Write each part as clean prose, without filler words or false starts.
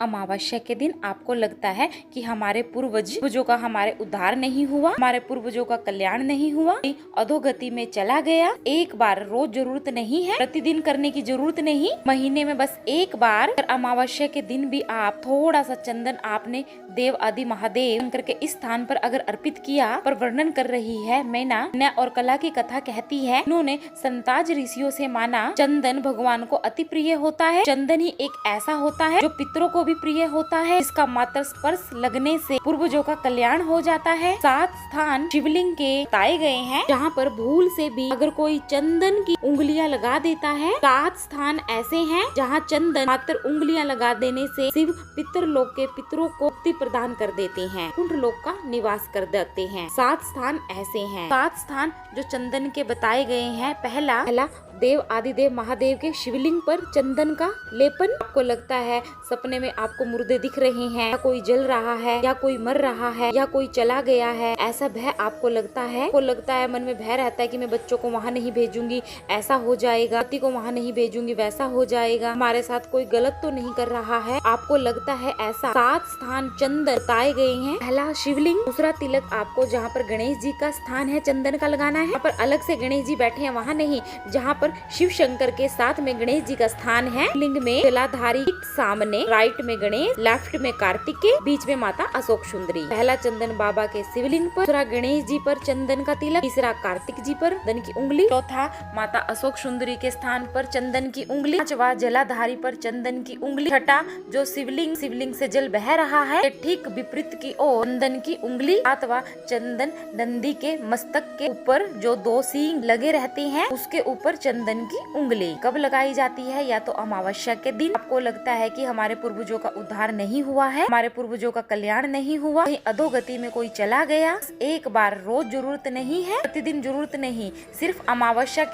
अमावस्या के दिन आपको लगता है कि हमारे पूर्वजों का हमारे उद्धार नहीं हुआ, हमारे पूर्वजों का कल्याण नहीं हुआ, अधोगति में चला गया। एक बार रोज जरूरत नहीं है, प्रतिदिन करने की जरूरत नहीं, महीने में बस एक बार अमावस्या के दिन भी आप थोड़ा सा चंदन आपने देव आदि महादेव शंकर के इस स्थान पर अगर अर्पित किया, पर वर्णन कर रही है मैना न्याय और कला की कथा कहती है, उन्होंने संताज ऋषियों से माना चंदन भगवान को अति प्रिय होता है। चंदन ही एक ऐसा होता है जो पितरों को भी प्रिय होता है। इसका मात्र स्पर्श लगने से पूर्वजों का कल्याण हो जाता है। 7 स्थान शिवलिंग के बताए गए हैं जहाँ पर भूल से भी अगर कोई चंदन की उंगलियां लगा देता है। 7 स्थान ऐसे हैं जहाँ चंदन मात्र उंगलियां लगा देने से शिव पितर लोक के पितरों को मुक्ति प्रदान कर देते हैं, कुंड लोक का निवास कर देते हैं। 7 स्थान ऐसे हैं। 7 स्थान जो चंदन के बताए गए हैं। पहला देव आदिदेव महादेव के शिवलिंग पर चंदन का लेपन। आपको लगता है सपने में आपको मुर्दे दिख रहे हैं, या कोई जल रहा है, या कोई मर रहा है, या कोई चला गया है, ऐसा भय आपको लगता है। आपको लगता है मन में भय रहता है कि मैं बच्चों को वहाँ नहीं भेजूंगी, ऐसा हो जाएगा, पति को वहाँ नहीं भेजूंगी, वैसा हो जाएगा, हमारे साथ कोई गलत तो नहीं कर रहा है। आपको लगता है ऐसा। 7 स्थान चंदन बताए गए हैं। पहला शिवलिंग, दूसरा तिलक आपको जहाँ पर गणेश जी का स्थान है चंदन का लगाना है। यहाँ पर अलग से गणेश जी बैठे हैं वहाँ नहीं, जहाँ पर शिव शंकर के साथ में गणेश जी का स्थान है। लिंग में जलाधारी सामने, राइट में गणेश, लेफ्ट में कार्तिकेय, बीच में माता अशोक सुंदरी। पहला चंदन बाबा के शिवलिंग पर, दूसरा गणेश जी पर चंदन का तिलक, तीसरा कार्तिक जी पर चंदन की उंगली, चौथा माता अशोक सुंदरी के स्थान पर चंदन की उंगली, पांचवा जलाधारी पर चंदन की उंगली, छठा जो शिवलिंग से जल बह रहा है ठीक विपरीत की ओर चंदन की उंगली, सातवा चंदन नंदी के मस्तक के ऊपर जो 2 सींग लगे रहते हैं उसके ऊपर चंदन की उंगली। कब लगाई जाती है? या तो अमावस्या के दिन। आपको लगता है कि हमारे पूर्वजों का उद्धार नहीं हुआ है, हमारे पूर्वजों का कल्याण नहीं हुआ, कहीं अधोगति में कोई चला गया, एक बार रोज जरूरत नहीं है, प्रतिदिन जरूरत नहीं, सिर्फ अमावस्या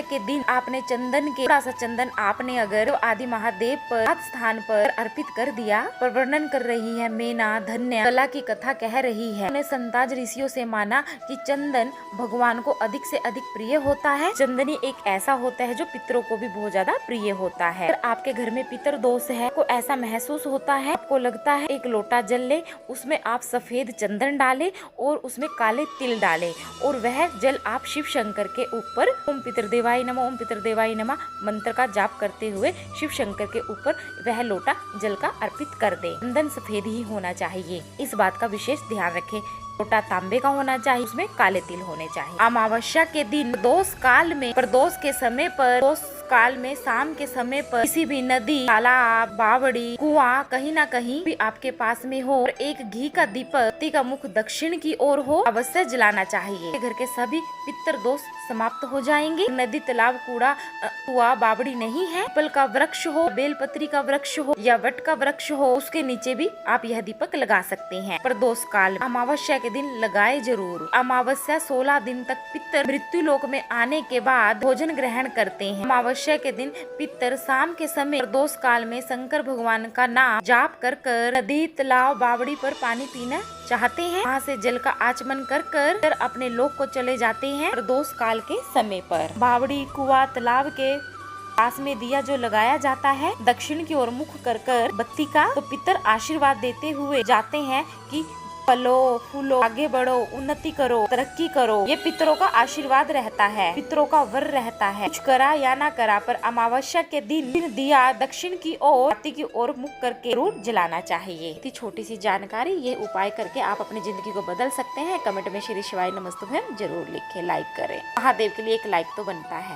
के दिन आपने चंदन के थोड़ा सा चंदन आपने अगर आदि महादेव पर 7 स्थान पर अर्पित कर दिया। पर वर्णन कर रही है मैना धन्य कला की कथा कह रही है, उन्हें संताज ऋषियों से माना कि चंदन भगवान को अधिक से अधिक प्रिय होता है। चंदनी एक ऐसा होता है जो पितरों को भी बहुत ज्यादा प्रिय होता है। अगर आपके घर में पितर दोष है, को ऐसा महसूस होता है, आपको लगता है एक लोटा जल ले, उसमें आप सफेद चंदन डाले और उसमें काले तिल डाले और वह जल आप शिव शंकर के ऊपर ओम पितृदेवाय नमः, ओम पितृदेवाय नमः मंत्र का जाप करते हुए शिव शंकर के ऊपर वह लोटा जल का अर्पित कर दे। चंदन सफेद ही होना चाहिए, इस बात का विशेष ध्यान रखें। लोटा तांबे का होना चाहिए, उसमें काले तिल होने चाहिए। अमावस्या के दिन प्रदोष के समय पर काल में शाम के समय पर किसी भी नदी, तालाब, बावड़ी, कुआं कहीं ना कहीं भी आपके पास में हो और एक घी का दीपक का मुख दक्षिण की ओर हो, अवश्य जलाना चाहिए। घर के सभी पितर दोष समाप्त हो जाएंगे। नदी, तालाब, कुआं, बावड़ी नहीं है, पीपल का वृक्ष हो, बेलपत्री का वृक्ष हो या वट का वृक्ष हो, उसके नीचे भी आप यह दीपक लगा सकते हैं। प्रदोष काल अमावस्या के दिन लगाए जरूर। अमावस्या 16 दिन तक पितर मृत्यु लोक में आने के बाद भोजन ग्रहण करते हैं। अमावस्या के दिन पितर शाम के समय प्रदोष काल में शंकर भगवान का नाम जाप कर नदी, तालाब, बावड़ी पर पानी पीना चाहते हैं, वहाँ से जल का आचमन कर अपने लोक को चले जाते हैं। प्रदोष काल के समय पर बावड़ी, कुआं, तालाब के पास में दिया जो लगाया जाता है दक्षिण की ओर मुख कर बत्ती का, तो पितर आशीर्वाद देते हुए जाते हैं कि फलो फूलो, आगे बढ़ो, उन्नति करो, तरक्की करो। ये पितरों का आशीर्वाद रहता है, पितरों का वर रहता है। कुछ करा या ना करा, पर अमावस्या के दिन दिया दक्षिण की ओर, की ओर मुख करके जरूर जलाना चाहिए। इतनी छोटी सी जानकारी, ये उपाय करके आप अपनी जिंदगी को बदल सकते हैं। कमेंट में श्री शिवाय नमस्तुभ्यम जरूर लिखें, लाइक करें। महादेव के लिए एक लाइक तो बनता है।